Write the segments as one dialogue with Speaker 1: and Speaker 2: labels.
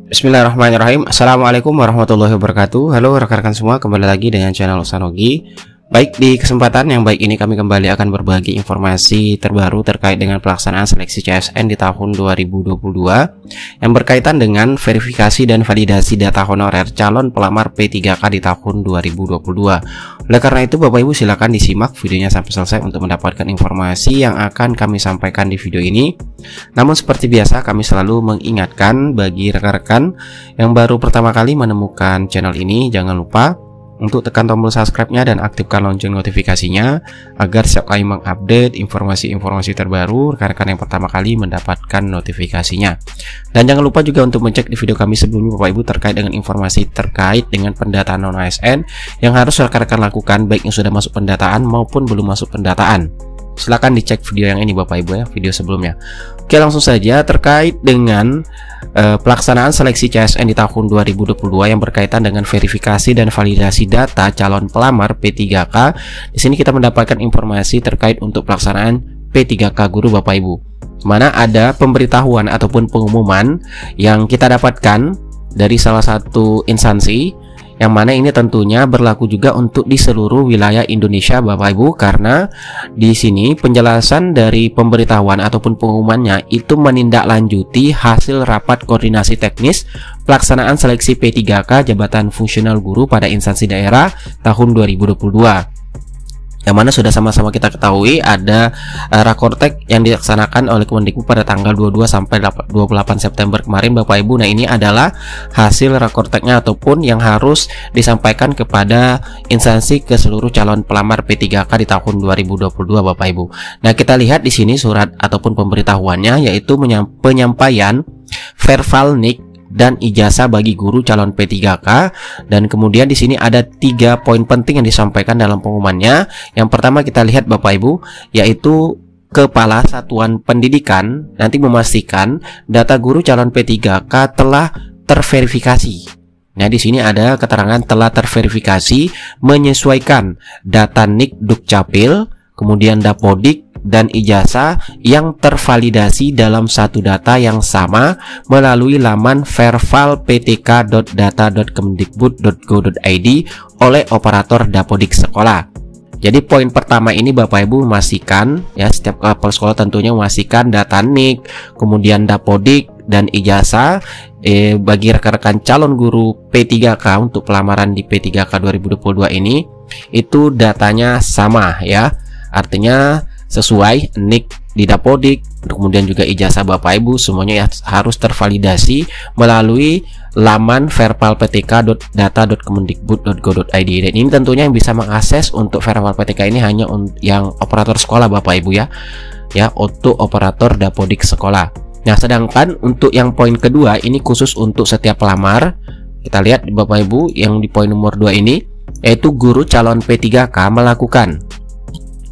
Speaker 1: Bismillahirrahmanirrahim. Assalamualaikum warahmatullahi wabarakatuh. Halo rekan-rekan semua, kembali lagi dengan channel Ustanogi. Baik, di kesempatan yang baik ini kami kembali akan berbagi informasi terbaru terkait dengan pelaksanaan seleksi CSN di tahun 2022 yang berkaitan dengan verifikasi dan validasi data honorer calon pelamar P3K di tahun 2022. Oleh karena itu, Bapak Ibu silakan disimak videonya sampai selesai untuk mendapatkan informasi yang akan kami sampaikan di video ini. Namun seperti biasa, kami selalu mengingatkan bagi rekan-rekan yang baru pertama kali menemukan channel ini, jangan lupa untuk tekan tombol subscribe-nya dan aktifkan lonceng notifikasinya agar setiap kali mengupdate informasi-informasi terbaru, rekan-rekan yang pertama kali mendapatkan notifikasinya. Dan jangan lupa juga untuk mencek di video kami sebelumnya Bapak Ibu terkait dengan informasi terkait dengan pendataan non-ASN yang harus rekan-rekan lakukan baik yang sudah masuk pendataan maupun belum masuk pendataan. Silahkan dicek video yang ini Bapak Ibu ya, video sebelumnya. Oke, langsung saja terkait dengan pelaksanaan seleksi CSN di tahun 2022 yang berkaitan dengan verifikasi dan validasi data calon pelamar P3K. Di sini kita mendapatkan informasi terkait untuk pelaksanaan P3K guru Bapak Ibu. Mana ada pemberitahuan ataupun pengumuman yang kita dapatkan dari salah satu instansi, yang mana ini tentunya berlaku juga untuk di seluruh wilayah Indonesia Bapak Ibu, karena di sini penjelasan dari pemberitahuan ataupun pengumumannya itu menindaklanjuti hasil rapat koordinasi teknis pelaksanaan seleksi P3K jabatan fungsional guru pada instansi daerah tahun 2022. Yang mana sudah sama-sama kita ketahui ada rakortek yang dilaksanakan oleh Kemendikbud pada tanggal 22 sampai 28 September kemarin Bapak Ibu. Nah, ini adalah hasil rakorteknya ataupun yang harus disampaikan kepada instansi ke seluruh calon pelamar P3K di tahun 2022 Bapak Ibu. Nah, kita lihat di sini surat ataupun pemberitahuannya, yaitu penyampaian verbal nik dan ijazah bagi guru calon P3K. Dan kemudian di sini ada 3 poin penting yang disampaikan dalam pengumumannya. Yang pertama kita lihat Bapak Ibu, yaitu Kepala Satuan Pendidikan nanti memastikan data guru calon P3K telah terverifikasi. Nah, di sini ada keterangan telah terverifikasi menyesuaikan data nik Dukcapil, kemudian Dapodik dan ijazah yang tervalidasi dalam satu data yang sama melalui laman verval.ptk.data.kemdikbud.go.id oleh operator Dapodik sekolah. Jadi poin pertama ini Bapak Ibu memastikan ya, setiap kepala sekolah tentunya memastikan data nik, kemudian Dapodik dan ijazah bagi rekan-rekan calon guru P3K untuk pelamaran di P3K 2022 ini itu datanya sama ya. Artinya sesuai nik di Dapodik, kemudian juga ijazah Bapak Ibu semuanya ya, harus tervalidasi melalui laman verval.ptk.data.kemendikbud.go.id. Dan ini tentunya yang bisa mengakses untuk verval PTK ini hanya yang operator sekolah Bapak Ibu ya, untuk operator Dapodik sekolah. Nah, sedangkan untuk yang poin kedua ini khusus untuk setiap pelamar. Kita lihat Bapak Ibu yang di poin nomor 2 ini, yaitu guru calon P3K melakukan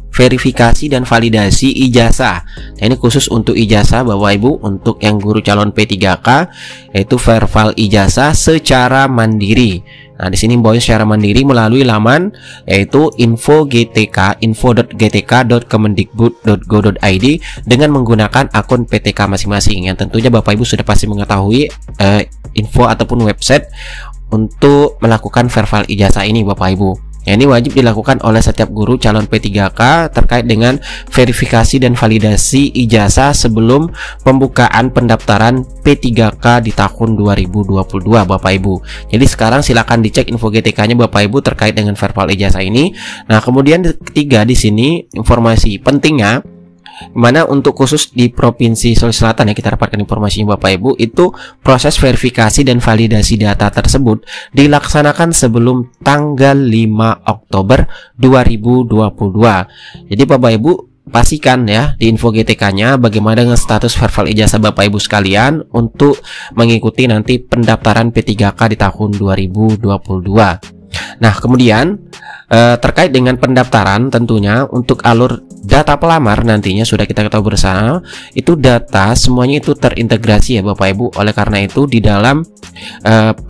Speaker 1: verifikasi dan validasi ijazah. Nah, ini khusus untuk ijazah Bapak Ibu, untuk yang guru calon P3K yaitu verval ijazah secara mandiri. Nah, di sini boy secara mandiri melalui laman yaitu info.gtk.kemendikbud.go.id dengan menggunakan akun PTK masing-masing, yang tentunya Bapak Ibu sudah pasti mengetahui info ataupun website untuk melakukan verval ijazah ini Bapak Ibu. Ya, ini wajib dilakukan oleh setiap guru calon P3K terkait dengan verifikasi dan validasi ijazah sebelum pembukaan pendaftaran P3K di tahun 2022 Bapak Ibu. Jadi sekarang silakan dicek info GTK-nya Bapak Ibu terkait dengan verbal ijazah ini. Nah, kemudian ketiga di sini informasi pentingnya, mana untuk khusus di Provinsi Sulawesi Selatan ya, kita dapatkan informasinya Bapak Ibu, itu proses verifikasi dan validasi data tersebut dilaksanakan sebelum tanggal 5 Oktober 2022. Jadi Bapak Ibu pastikan ya di info GTK-nya bagaimana dengan status verbal ijazah Bapak Ibu sekalian untuk mengikuti nanti pendaftaran P3K di tahun 2022. Nah, kemudian terkait dengan pendaftaran, tentunya untuk alur data pelamar nantinya sudah kita ketahui bersama, itu data semuanya itu terintegrasi ya Bapak Ibu. Oleh karena itu di dalam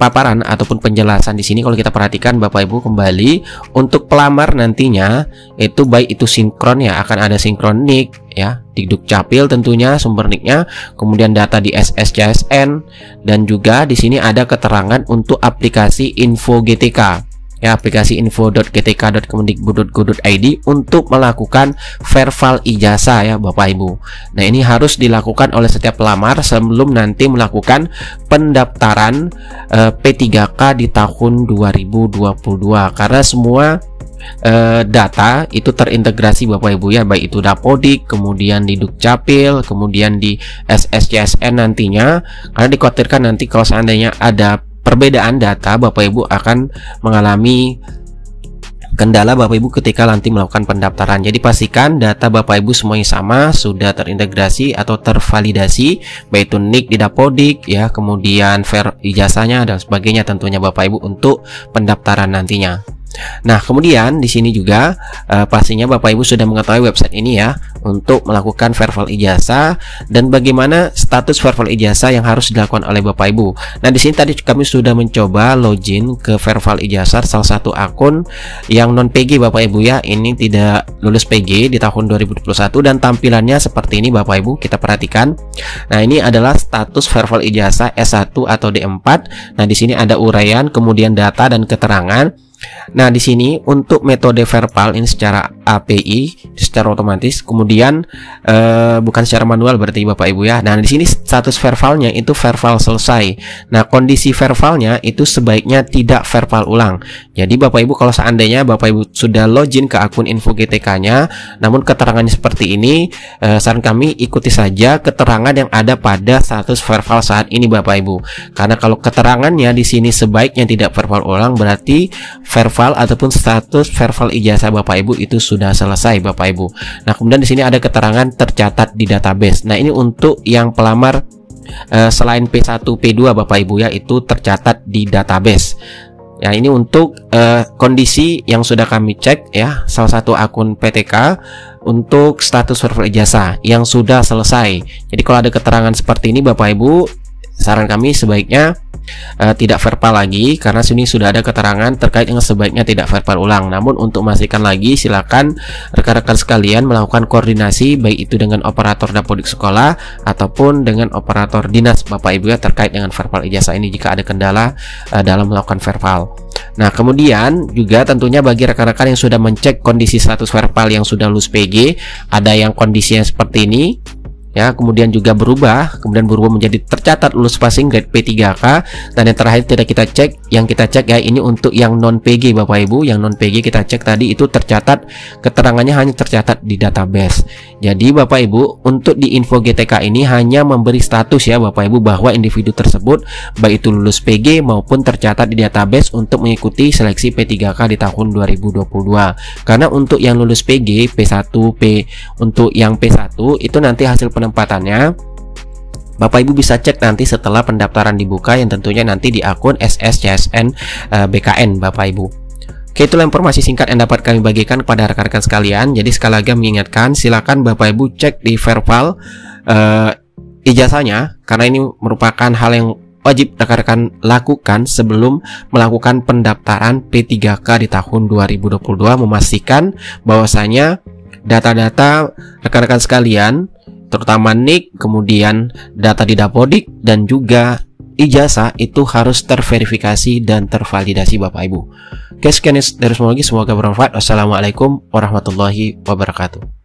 Speaker 1: paparan ataupun penjelasan di sini kalau kita perhatikan Bapak Ibu kembali, untuk pelamar nantinya itu baik itu sinkron ya, akan ada sinkron NIK ya, di Dukcapil tentunya sumber NIK-nya, kemudian data di SSCSN, dan juga di sini ada keterangan untuk aplikasi Info GTK. Ya, aplikasi info.gtk.kemendikbud.go.id untuk melakukan verval ijazah ya Bapak Ibu. Nah, ini harus dilakukan oleh setiap pelamar sebelum nanti melakukan pendaftaran P3K di tahun 2022, karena semua data itu terintegrasi Bapak Ibu ya, baik itu Dapodik, kemudian di Dukcapil, kemudian di SSCSN nantinya, karena dikhawatirkan nanti kalau seandainya ada perbedaan data, Bapak Ibu akan mengalami kendala Bapak Ibu ketika nanti melakukan pendaftaran. Jadi pastikan data Bapak Ibu semuanya sama, sudah terintegrasi atau tervalidasi, baik itu NIK di Dapodik ya, kemudian ijazahnya dan sebagainya tentunya Bapak Ibu untuk pendaftaran nantinya. Nah, kemudian di sini juga pastinya Bapak Ibu sudah mengetahui website ini ya untuk melakukan verval ijazah dan bagaimana status verval ijazah yang harus dilakukan oleh Bapak Ibu. Nah, di sini tadi kami sudah mencoba login ke verval ijazah salah satu akun yang non PG Bapak Ibu ya. Ini tidak lulus PG di tahun 2021 dan tampilannya seperti ini Bapak Ibu, kita perhatikan. Nah, ini adalah status verval ijazah S1 atau D4. Nah, di sini ada uraian, kemudian data dan keterangan. Nah, di sini untuk metode verbal ini secara API, secara otomatis, kemudian bukan secara manual berarti Bapak Ibu ya. Nah, di sini status verbalnya itu verbal selesai. Nah, kondisi verbalnya itu sebaiknya tidak verbal ulang. Jadi Bapak Ibu kalau seandainya Bapak Ibu sudah login ke akun Info GTK-nya, namun keterangannya seperti ini, saran kami ikuti saja keterangan yang ada pada status verbal saat ini Bapak Ibu. Karena kalau keterangannya di sini sebaiknya tidak verbal ulang, berarti verbal ataupun status verbal ijazah Bapak Ibu itu sudah selesai Bapak Ibu. Nah, kemudian di sini ada keterangan tercatat di database. Nah, ini untuk yang pelamar selain P1, P2 Bapak Ibu ya, itu tercatat di database. Ya, ini untuk kondisi yang sudah kami cek ya, salah satu akun PTK untuk status verbal ijazah yang sudah selesai. Jadi kalau ada keterangan seperti ini Bapak Ibu, saran kami sebaiknya tidak verbal lagi, karena sini sudah ada keterangan terkait dengan sebaiknya tidak verbal ulang. Namun untuk memastikan lagi, silakan rekan-rekan sekalian melakukan koordinasi baik itu dengan operator Dapodik sekolah ataupun dengan operator dinas Bapak Ibu ya, terkait dengan verbal ijazah ini jika ada kendala dalam melakukan verbal. Nah, kemudian juga tentunya bagi rekan-rekan yang sudah mencek kondisi status verbal yang sudah lulus PG, ada yang kondisinya seperti ini ya, kemudian juga berubah menjadi tercatat lulus passing grade P3K, dan yang terakhir tidak kita cek, yang kita cek ya ini untuk yang non PG Bapak Ibu. Yang non PG kita cek tadi itu tercatat, keterangannya hanya tercatat di database. Jadi Bapak Ibu untuk di Info GTK ini hanya memberi status ya Bapak Ibu bahwa individu tersebut baik itu lulus PG maupun tercatat di database untuk mengikuti seleksi P3K di tahun 2022. Karena untuk yang lulus PG P1 untuk yang P1 itu nanti hasil penempatannya Bapak Ibu bisa cek nanti setelah pendaftaran dibuka, yang tentunya nanti di akun SSCSN BKN Bapak Ibu. Oke, itulah informasi singkat yang dapat kami bagikan kepada rekan-rekan sekalian. Jadi sekali lagi mengingatkan, silakan Bapak Ibu cek di verbal ijazahnya, karena ini merupakan hal yang wajib rekan-rekan lakukan sebelum melakukan pendaftaran P3K di tahun 2022, memastikan bahwasanya data-data rekan-rekan sekalian terutama NIK, kemudian data di Dapodik dan juga ijazah itu harus terverifikasi dan tervalidasi Bapak Ibu. Oke, sekian dari semuanya, semoga bermanfaat. Wassalamualaikum warahmatullahi wabarakatuh.